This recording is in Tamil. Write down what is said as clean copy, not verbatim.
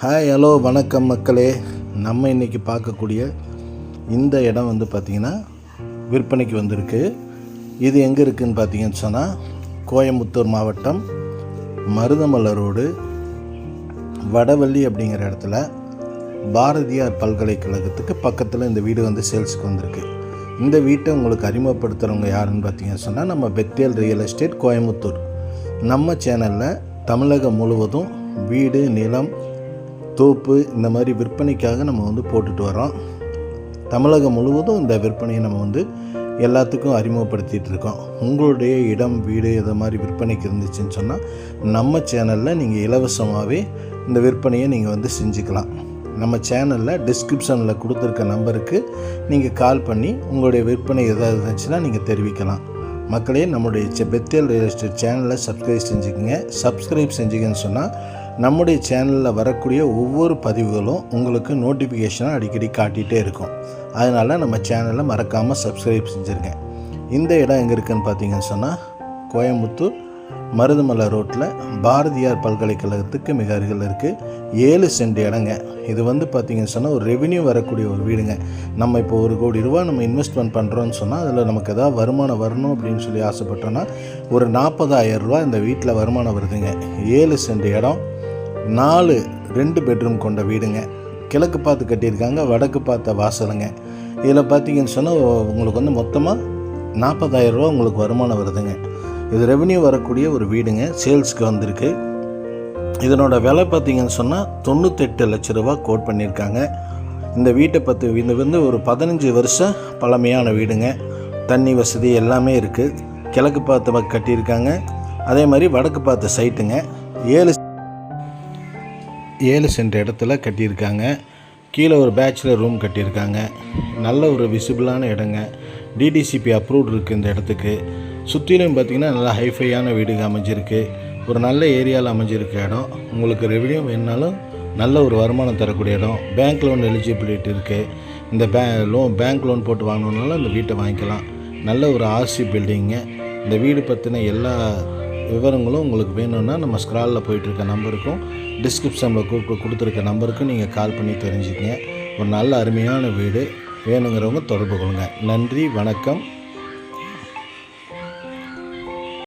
ஹாய் ஹலோ வணக்கம் மக்களே. நம்ம இன்றைக்கி பார்க்கக்கூடிய இந்த இடம் பார்த்திங்கன்னா விற்பனைக்கு வந்திருக்கு. இது எங்கே இருக்குதுன்னு பார்த்தீங்கன்னு சொன்னால் கோயம்புத்தூர் மாவட்டம் மருதமலை ரோடு வடவள்ளி அப்படிங்கிற இடத்துல பாரதியார் பல்கலைக்கழகத்துக்கு பக்கத்தில் இந்த வீடு சேல்ஸுக்கு வந்திருக்கு. இந்த வீட்டை உங்களுக்கு அறிமுகப்படுத்துகிறவங்க யாருன்னு பார்த்தீங்கன்னு சொன்னால் நம்ம பெத்தேல் ரியல் எஸ்டேட் கோயம்புத்தூர். நம்ம சேனலில் தமிழகம் முழுவதும் வீடு, நிலம், தோப்பு இந்த மாதிரி விற்பனைக்காக நம்ம போட்டுட்டு வரோம். தமிழகம் முழுவதும் இந்த விற்பனையை நம்ம எல்லாத்துக்கும் அறிமுகப்படுத்திகிட்டு இருக்கோம். உங்களுடைய இடம், வீடு இதை மாதிரி விற்பனைக்கு இருந்துச்சுன்னு சொன்னால் நம்ம சேனலில் நீங்கள் இலவசமாகவே இந்த விற்பனையை நீங்கள் செஞ்சுக்கலாம். நம்ம சேனலில் டிஸ்கிரிப்ஷனில் கொடுத்துருக்க நம்பருக்கு நீங்கள் கால் பண்ணி உங்களுடைய விற்பனை எதாவது இருந்துச்சுன்னா நீங்கள் தெரிவிக்கலாம். மக்களே, நம்முடைய பெத்தேல் ரியல் எஸ்டேட் சேனலை சப்ஸ்கிரைப் செஞ்சுக்கன்னு சொன்னால் நம்முடைய சேனலில் வரக்கூடிய ஒவ்வொரு பதிவுகளும் உங்களுக்கு நோட்டிஃபிகேஷனாக அடிக்கடி காட்டிகிட்டே இருக்கும். அதனால் நம்ம சேனலை மறக்காமல் சப்ஸ்கிரைப் செஞ்சுருங்க. இந்த இடம் எங்கே இருக்குதுன்னு பார்த்தீங்கன்னு சொன்னால் கோயம்புத்தூர் மருதமலை ரோட்டில் பாரதியார் பல்கலைக்கழகத்துக்கு மிக அருகில் இருக்குது. 7 சென்ட் இடங்க. இது பார்த்திங்கன்னு சொன்னால் ஒரு ரெவென்யூ வரக்கூடிய ஒரு வீடுங்க. நம்ம இப்போ 1 கோடி ரூபா நம்ம இன்வெஸ்ட்மெண்ட் பண்ணுறோன்னு சொன்னால் அதில் நமக்கு எதாவது வருமானம் வரணும் அப்படின்னு சொல்லி ஆசைப்பட்டோன்னா ஒரு 40,000 ரூபா இந்த வீட்டில் வருமானம் வருதுங்க. 7 சென்ட் இடம், 2 பெட்ரூம் கொண்ட வீடுங்க. கிழக்கு பார்த்து கட்டியிருக்காங்க, வடக்கு பார்த்த வாசலுங்க. இதில் பார்த்தீங்கன்னு சொன்னால் உங்களுக்கு மொத்தமாக 40,000 ரூபா உங்களுக்கு வருமானம் வருதுங்க. இது ரெவென்யூ வரக்கூடிய ஒரு வீடுங்க. சேல்ஸுக்கு வந்திருக்கு. இதனோட விலை பார்த்தீங்கன்னு சொன்னால் 98 லட்ச ரூபா கோட் பண்ணியிருக்காங்க. இந்த வீட்டை இது ஒரு 15 வருஷம் பழமையான வீடுங்க. தண்ணி வசதி எல்லாமே இருக்குது. கிழக்கு பார்த்து கட்டியிருக்காங்க, அதே மாதிரி வடக்கு பார்த்த சைட்டுங்க. 7 சென்ட் இடத்துல கட்டியிருக்காங்க. கீழே ஒரு பேச்சுலர் ரூம் கட்டியிருக்காங்க. நல்ல ஒரு விசிபிளான இடங்க. டிடிசிபி அப்ரூவ்ட் இருக்குது இந்த இடத்துக்கு. சுற்றிலும் பார்த்திங்கன்னா நல்லா ஹைஃபையான வீடுங்க அமைஞ்சிருக்கு. ஒரு நல்ல ஏரியாவில் அமைஞ்சிருக்க இடம். உங்களுக்கு ரெவென்யூ வேணுனாலும் நல்ல ஒரு வருமானம் தரக்கூடிய இடம். பேங்க் லோன் எலிஜிபிலிட்டி இருக்குது. இந்த பேங்க் லோன் போட்டு வாங்கணுன்னாலும் இந்த வீட்டை வாங்கிக்கலாம். நல்ல ஒரு ஆர்சி பில்டிங்க. இந்த வீடு பற்றின எல்லா விவரங்களும் உங்களுக்கு வேணும்னா நம்ம ஸ்க்ராலில் போயிட்டுருக்க நம்பருக்கும் டிஸ்கிரிப்ஷனில் கொடுத்துருக்க நம்பருக்கும் நீங்கள் கால் பண்ணி தெரிஞ்சுக்கங்க. ஒரு நல்ல அருமையான வீடு வேணுங்கிறவங்க தொடர்பு கொள்ளுங்கள். நன்றி, வணக்கம்.